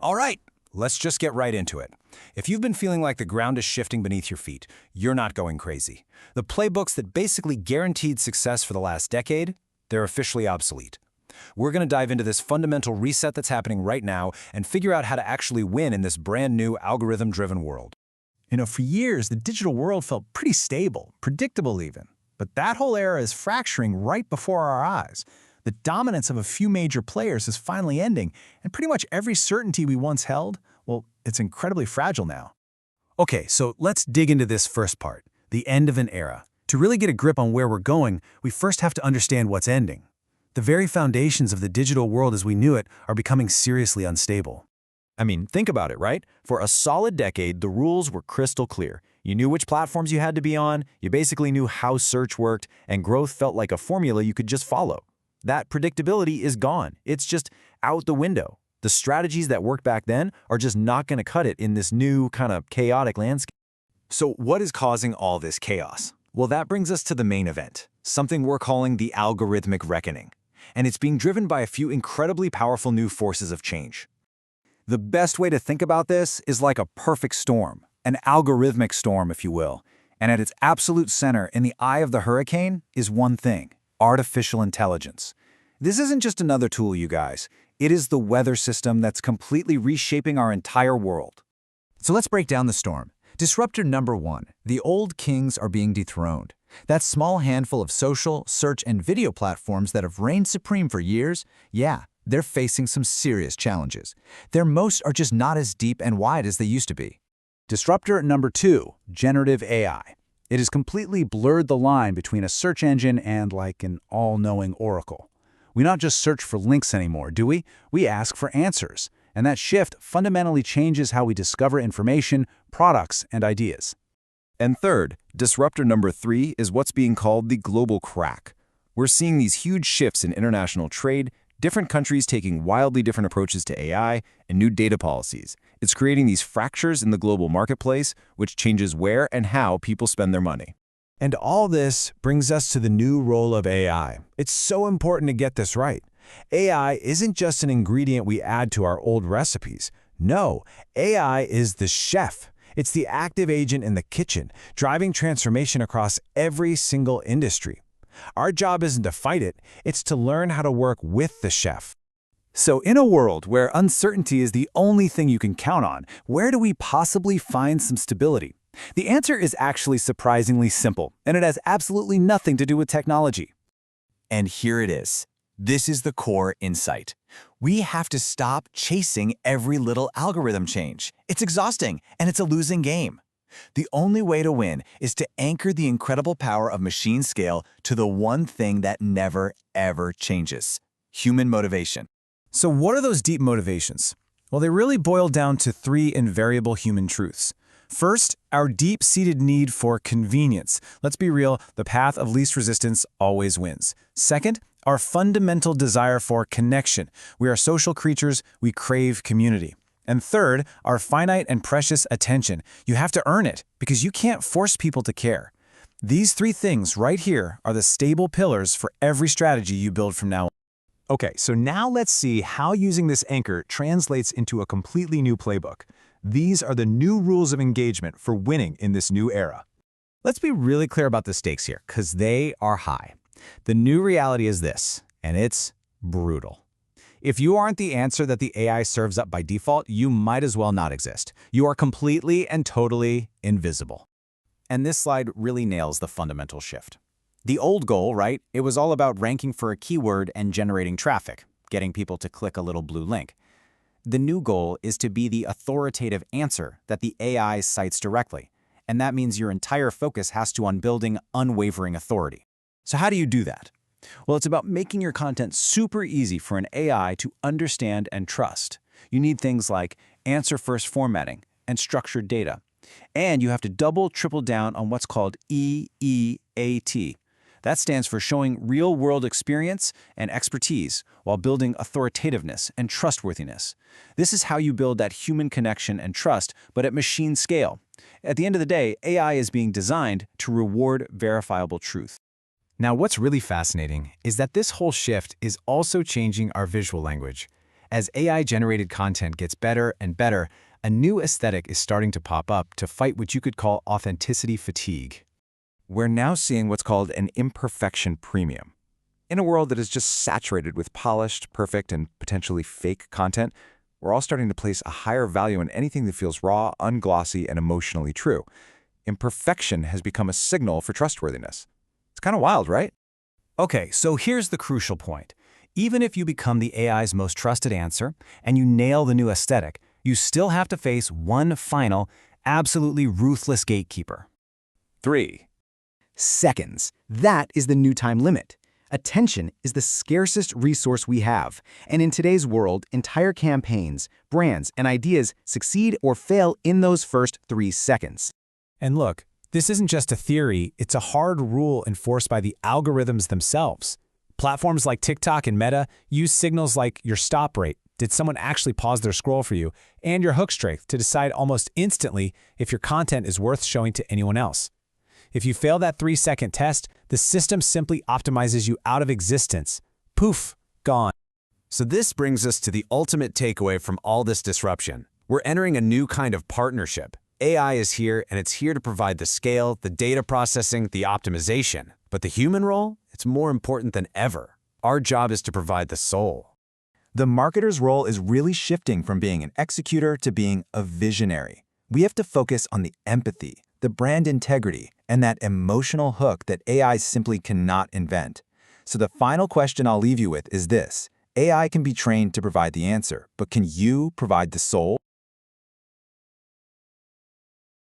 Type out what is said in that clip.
All right, let's just get right into it. If you've been feeling like the ground is shifting beneath your feet, you're not going crazy. The playbooks that basically guaranteed success for the last decade, they're officially obsolete. We're going to dive into this fundamental reset that's happening right now and figure out how to actually win in this brand new algorithm-driven world. For years, the digital world felt pretty stable, predictable even. But that whole era is fracturing right before our eyes. The dominance of a few major players is finally ending, and pretty much every certainty we once held, well, it's incredibly fragile now. Okay, so let's dig into this first part, the end of an era. To really get a grip on where we're going, we first have to understand what's ending. The very foundations of the digital world as we knew it are becoming seriously unstable. I mean, think about it, right? For a solid decade, the rules were crystal clear. You knew which platforms you had to be on, you basically knew how search worked, and growth felt like a formula you could just follow. That predictability is gone. It's just out the window. The strategies that worked back then are just not going to cut it in this new, kind of chaotic landscape. So what is causing all this chaos? Well, that brings us to the main event, something we're calling the algorithmic reckoning. And it's being driven by a few incredibly powerful new forces of change. The best way to think about this is like a perfect storm, an algorithmic storm, if you will. And at its absolute center, in the eye of the hurricane, is one thing: artificial intelligence. This isn't just another tool, you guys. It is the weather system that's completely reshaping our entire world. So let's break down the storm. Disruptor number one: the old kings are being dethroned. That small handful of social, search, and video platforms that have reigned supreme for years, yeah, they're facing some serious challenges. Their moats are just not as deep and wide as they used to be. Disruptor number two: generative AI. It has completely blurred the line between a search engine and like an all-knowing oracle. We not just search for links anymore, do we? We ask for answers. And that shift fundamentally changes how we discover information, products, and ideas. And third, disruptor number three is what's being called the global crack. We're seeing these huge shifts in international trade, different countries taking wildly different approaches to AI, and new data policies. It's creating these fractures in the global marketplace, which changes where and how people spend their money. And all this brings us to the new role of AI. It's so important to get this right. AI isn't just an ingredient we add to our old recipes. No, AI is the chef. It's the active agent in the kitchen, driving transformation across every single industry. Our job isn't to fight it, it's to learn how to work with the chef. So in a world where uncertainty is the only thing you can count on, where do we possibly find some stability? The answer is actually surprisingly simple, and it has absolutely nothing to do with technology. And here it is. This is the core insight. We have to stop chasing every little algorithm change. It's exhausting, and it's a losing game. The only way to win is to anchor the incredible power of machine scale to the one thing that never, ever changes: human motivation. So what are those deep motivations? Well, they really boil down to three invariable human truths. First, our deep-seated need for convenience. Let's be real, the path of least resistance always wins. Second, our fundamental desire for connection. We are social creatures, we crave community. And third, our finite and precious attention. You have to earn it, because you can't force people to care. These three things right here are the stable pillars for every strategy you build from now on. Okay, so now let's see how using this anchor translates into a completely new playbook. These are the new rules of engagement for winning in this new era. Let's be really clear about the stakes here, because they are high. The new reality is this, and it's brutal. If you aren't the answer that the AI serves up by default, you might as well not exist. You are completely and totally invisible. And this slide really nails the fundamental shift. The old goal, right? It was all about ranking for a keyword and generating traffic, getting people to click a little blue link. The new goal is to be the authoritative answer that the AI cites directly. And that means your entire focus has to on building unwavering authority. So how do you do that? Well, it's about making your content super easy for an AI to understand and trust. You need things like answer-first formatting and structured data. And you have to double, triple down on what's called EEAT. That stands for showing real-world experience and expertise while building authoritativeness and trustworthiness. This is how you build that human connection and trust, but at machine scale. At the end of the day, AI is being designed to reward verifiable truth. Now, what's really fascinating is that this whole shift is also changing our visual language. As AI-generated content gets better and better, a new aesthetic is starting to pop up to fight what you could call authenticity fatigue. We're now seeing what's called an imperfection premium. In a world that is just saturated with polished, perfect, and potentially fake content, we're all starting to place a higher value on anything that feels raw, unglossy, and emotionally true. Imperfection has become a signal for trustworthiness. It's kind of wild, right? Okay, so here's the crucial point. Even if you become the AI's most trusted answer and you nail the new aesthetic, you still have to face one final, absolutely ruthless gatekeeper. 3. Seconds. That is the new time limit. Attention is the scarcest resource we have, and in today's world, entire campaigns, brands, and ideas succeed or fail in those first 3 seconds. And look, this isn't just a theory, it's a hard rule enforced by the algorithms themselves. Platforms like TikTok and Meta use signals like your stop rate, did someone actually pause their scroll for you, and your hook strength to decide almost instantly if your content is worth showing to anyone else. If you fail that 3-second test, the system simply optimizes you out of existence. Poof, gone. So this brings us to the ultimate takeaway from all this disruption. We're entering a new kind of partnership. AI is here, and it's here to provide the scale, the data processing, the optimization. But the human role? It's more important than ever. Our job is to provide the soul. The marketer's role is really shifting from being an executor to being a visionary. We have to focus on the empathy, the brand integrity, and that emotional hook that AI simply cannot invent. So the final question I'll leave you with is this. AI can be trained to provide the answer, but can you provide the soul?